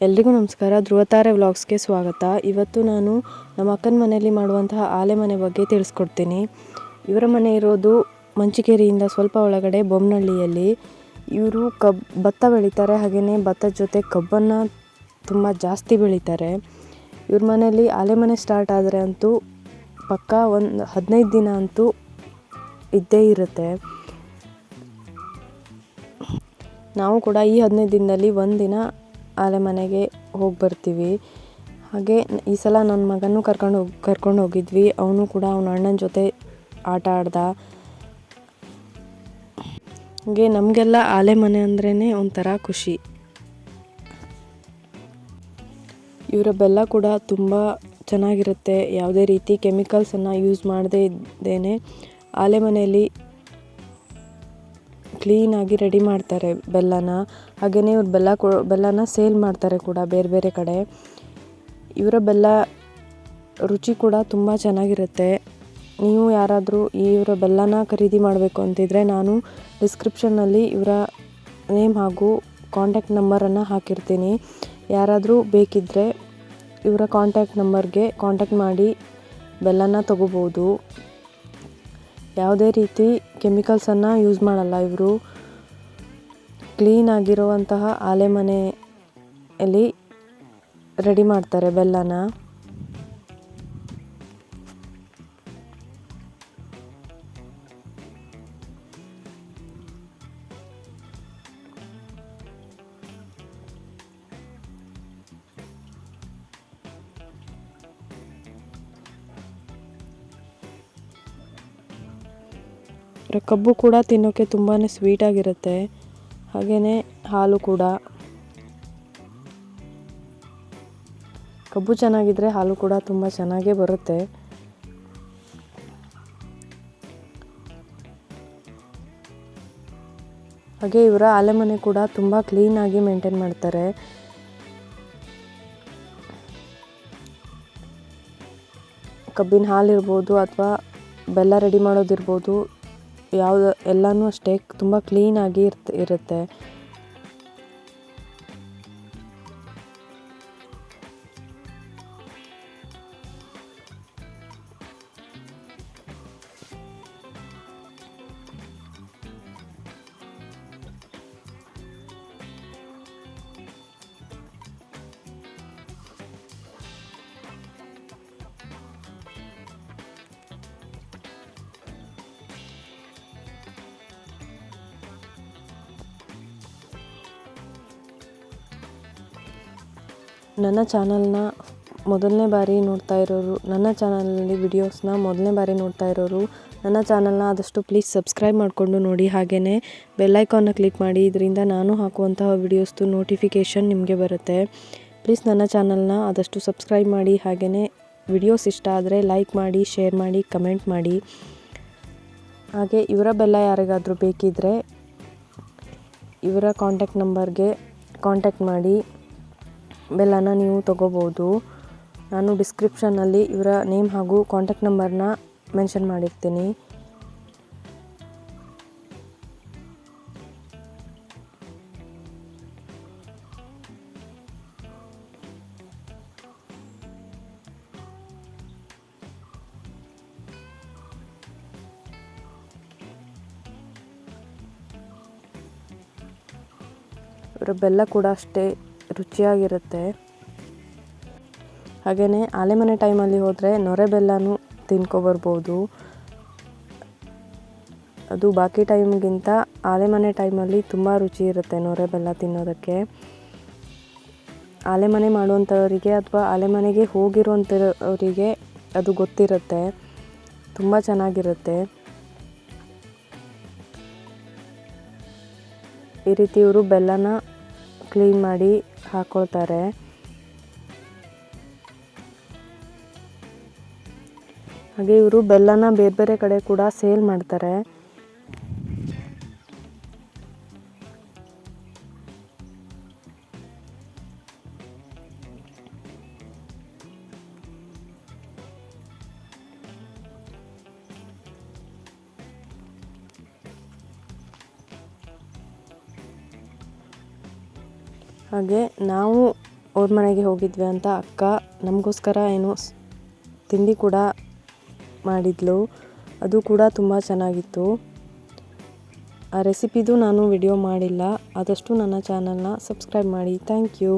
ಎಲ್ರಿಗೂ ನಮಸ್ಕಾರ. ಧ್ರುವತಾರೆ ವ್ಲಾಗ್ಸ್ಗೆ ಸ್ವಾಗತ. ಇವತ್ತು ನಾನು ನಮ್ಮ ಅಕ್ಕನ ಮನೆಯಲ್ಲಿ ಮಾಡುವಂತಹ ಆಲೆ ಮನೆ ಬಗ್ಗೆ ತಿಳಿಸ್ಕೊಡ್ತೀನಿ. ಇವರ ಮನೆ ಇರೋದು ಮಂಚಿಕೇರಿಯಿಂದ ಸ್ವಲ್ಪ ಒಳಗಡೆ ಬೊಮ್ಮನಹಳ್ಳಿಯಲ್ಲಿ. ಇವರು ಭತ್ತ ಬೆಳೀತಾರೆ, ಹಾಗೆಯೇ ಭತ್ತದ ಜೊತೆ ಕಬ್ಬನ್ನು ತುಂಬ ಜಾಸ್ತಿ ಬೆಳೀತಾರೆ. ಇವ್ರ ಮನೆಯಲ್ಲಿ ಆಲೆ ಮನೆ ಸ್ಟಾರ್ಟ್ ಆದರೆ ಅಂತೂ ಪಕ್ಕ ಒಂದು 15 ದಿನ ಅಂತೂ ಇದ್ದೇ ಇರುತ್ತೆ. ನಾವು ಕೂಡ ಈ 15 ದಿನದಲ್ಲಿ ಒಂದಿನ ಆಲೆ ಮನೆಗೆ ಹೋಗಿ ಬರ್ತೀವಿ. ಹಾಗೆ ಈ ಸಲ ನನ್ನ ಮಗನೂ ಕರ್ಕೊಂಡು ಹೋಗಿದ್ವಿ. ಅವನು ಕೂಡ ಅವನ ಅಣ್ಣನ ಜೊತೆ ಆಟ ಆಡ್ದ. ಹಾಗೆ ನಮಗೆಲ್ಲ ಆಲೆ ಮನೆ ಅಂದ್ರೇ ಒಂಥರ ಖುಷಿ. ಇವರ ಬೆಲ್ಲ ಕೂಡ ತುಂಬ ಚೆನ್ನಾಗಿರುತ್ತೆ. ಯಾವುದೇ ರೀತಿ ಕೆಮಿಕಲ್ಸನ್ನು ಯೂಸ್ ಮಾಡದೇ ಇದ್ದೇನೆ ಆಲೆ ಮನೆಯಲ್ಲಿ ಕ್ಲೀನಾಗಿ ರೆಡಿ ಮಾಡ್ತಾರೆ ಬೆಲ್ಲನ. ಹಾಗೆಯೇ ಇವ್ರು ಬೆಲ್ಲನ ಸೇಲ್ ಮಾಡ್ತಾರೆ ಕೂಡ ಬೇರೆ ಬೇರೆ ಕಡೆ. ಇವರ ಬೆಲ್ಲ ರುಚಿ ಕೂಡ ತುಂಬ ಚೆನ್ನಾಗಿರುತ್ತೆ. ನೀವು ಯಾರಾದರೂ ಇವರ ಬೆಲ್ಲನ ಖರೀದಿ ಮಾಡಬೇಕು ಅಂತಿದ್ರೆ ನಾನು ಡಿಸ್ಕ್ರಿಪ್ಷನ್ನಲ್ಲಿ ಇವರ ನೇಮ್ ಹಾಗೂ ಕಾಂಟ್ಯಾಕ್ಟ್ ನಂಬರನ್ನು ಹಾಕಿರ್ತೀನಿ. ಯಾರಾದರೂ ಬೇಕಿದ್ದರೆ ಇವರ ಕಾಂಟ್ಯಾಕ್ಟ್ ನಂಬರ್ಗೆ ಕಾಂಟ್ಯಾಕ್ಟ್ ಮಾಡಿ ಬೆಲ್ಲನ ತಗೋಬೋದು. ಯಾವುದೇ ರೀತಿ ಕೆಮಿಕಲ್ಸನ್ನು ಯೂಸ್ ಮಾಡಲ್ಲ. ಇವರು ಕ್ಲೀನಾಗಿರುವಂತಹ ಆಲೆ ಮನೆಯಲ್ಲಿ ರೆಡಿ ಮಾಡ್ತಾರೆ ಬೆಲ್ಲನ. ಕಬ್ಬು ಕೂಡ ತಿನ್ನೋಕ್ಕೆ ತುಂಬಾ ಸ್ವೀಟಾಗಿರುತ್ತೆ. ಹಾಗೆಯೇ ಹಾಲು ಕೂಡ. ಕಬ್ಬು ಚೆನ್ನಾಗಿದ್ದರೆ ಹಾಲು ಕೂಡ ತುಂಬ ಚೆನ್ನಾಗೇ ಬರುತ್ತೆ. ಹಾಗೆ ಇವರ ಆಲೆ ಮನೆ ಕೂಡ ತುಂಬ ಕ್ಲೀನಾಗಿ ಮೇಂಟೈನ್ ಮಾಡ್ತಾರೆ. ಕಬ್ಬಿನ ಹಾಲಿರ್ಬೋದು ಅಥವಾ ಬೆಲ್ಲ ರೆಡಿ ಮಾಡೋದಿರ್ಬೋದು, ಎಲ್ಲನೂ ಅಷ್ಟೇ ತುಂಬ ಕ್ಲೀನಾಗಿ ಇರುತ್ತೆ. ನನ್ನ ಚಾನಲ್ನ ಮೊದಲನೇ ಬಾರಿ ನೋಡ್ತಾ ಇರೋರು, ನನ್ನ ಚಾನಲಲ್ಲಿ ವಿಡಿಯೋಸ್ನ ಮೊದಲನೇ ಬಾರಿ ನೋಡ್ತಾ ಇರೋರು ನನ್ನ ಚಾನಲ್ನ ಆದಷ್ಟು ಪ್ಲೀಸ್ ಸಬ್ಸ್ಕ್ರೈಬ್ ಮಾಡಿಕೊಂಡು ನೋಡಿ. ಹಾಗೆಯೇ ಬೆಲ್ಲೈಕಾನ್ನ ಕ್ಲಿಕ್ ಮಾಡಿ. ಇದರಿಂದ ನಾನು ಹಾಕುವಂತಹ ವಿಡಿಯೋಸ್ದು ನೋಟಿಫಿಕೇಷನ್ ನಿಮಗೆ ಬರುತ್ತೆ. ಪ್ಲೀಸ್ ನನ್ನ ಚಾನಲ್ನ ಆದಷ್ಟು ಸಬ್ಸ್ಕ್ರೈಬ್ ಮಾಡಿ. ಹಾಗೆಯೇ ವಿಡಿಯೋಸ್ ಇಷ್ಟ ಆದರೆ ಲೈಕ್ ಮಾಡಿ, ಶೇರ್ ಮಾಡಿ, ಕಮೆಂಟ್ ಮಾಡಿ. ಹಾಗೆ ಇವರ ಬೆಲ್ಲ ಯಾರಿಗಾದರೂ ಬೇಕಿದ್ದರೆ ಇವರ ಕಾಂಟ್ಯಾಕ್ಟ್ ನಂಬರ್ಗೆ ಕಾಂಟ್ಯಾಕ್ಟ್ ಮಾಡಿ ಬೆಲ್ಲನ ನೀವು ತಗೋಬೋದು. ನಾನು ಡಿಸ್ಕ್ರಿಪ್ಷನ್ನಲ್ಲಿ ಇವರ ನೇಮ್ ಹಾಗೂ ಕಾಂಟ್ಯಾಕ್ಟ್ ನಂಬರ್ನ ಮೆನ್ಷನ್ ಮಾಡಿರ್ತೀನಿ. ಇವರ ಬೆಲ್ಲ ಕೂಡ ಅಷ್ಟೇ ರುಚಿಯಾಗಿರುತ್ತೆ. ಹಾಗೆಯೇ ಆಲೆ ಮನೆ ಟೈಮಲ್ಲಿ ಹೋದರೆ ನೊರೆ ಬೆಲ್ಲನೂ ತಿನ್ಕೊಬರ್ಬೋದು. ಅದು ಬಾಕಿ ಟೈಮ್ಗಿಂತ ಆಲೆ ಮನೆ ಟೈಮಲ್ಲಿ ತುಂಬ ರುಚಿ ಇರುತ್ತೆ ನೊರೆ ಬೆಲ್ಲ ತಿನ್ನೋದಕ್ಕೆ. ಆಲೆ ಮನೆ ಮಾಡುವಂಥವರಿಗೆ ಅಥವಾ ಆಲೆ ಮನೆಗೆ ಹೋಗಿರುವಂಥವರಿಗೆ ಅದು ಗೊತ್ತಿರುತ್ತೆ. ತುಂಬ ಚೆನ್ನಾಗಿರುತ್ತೆ. ಈ ರೀತಿ ಇವರು ಬೆಲ್ಲನ ಕ್ಲೀನ್ ಮಾಡಿ ಹಾಕ್ಕೊಳ್ತಾರೆ. ಹಾಗೆ ಇವರು ಬೆಲ್ಲನ ಬೇರೆ ಬೇರೆ ಕಡೆ ಕೂಡ ಸೇಲ್ ಮಾಡ್ತಾರೆ. ಹಾಗೆ ನಾವು ಅವ್ರ ಮನೆಗೆ ಹೋಗಿದ್ವಿ ಅಂತ ಅಕ್ಕ ನಮಗೋಸ್ಕರ ಏನೋ ತಿಂಡಿ ಕೂಡ ಮಾಡಿದ್ಲು. ಅದು ಕೂಡ ತುಂಬ ಚೆನ್ನಾಗಿತ್ತು. ಆ ರೆಸಿಪಿದು ನಾನು ವಿಡಿಯೋ ಮಾಡಿಲ್ಲ. ಆದಷ್ಟು ನನ್ನ ಚಾನಲ್ನ ಸಬ್ಸ್ಕ್ರೈಬ್ ಮಾಡಿ. Thank you.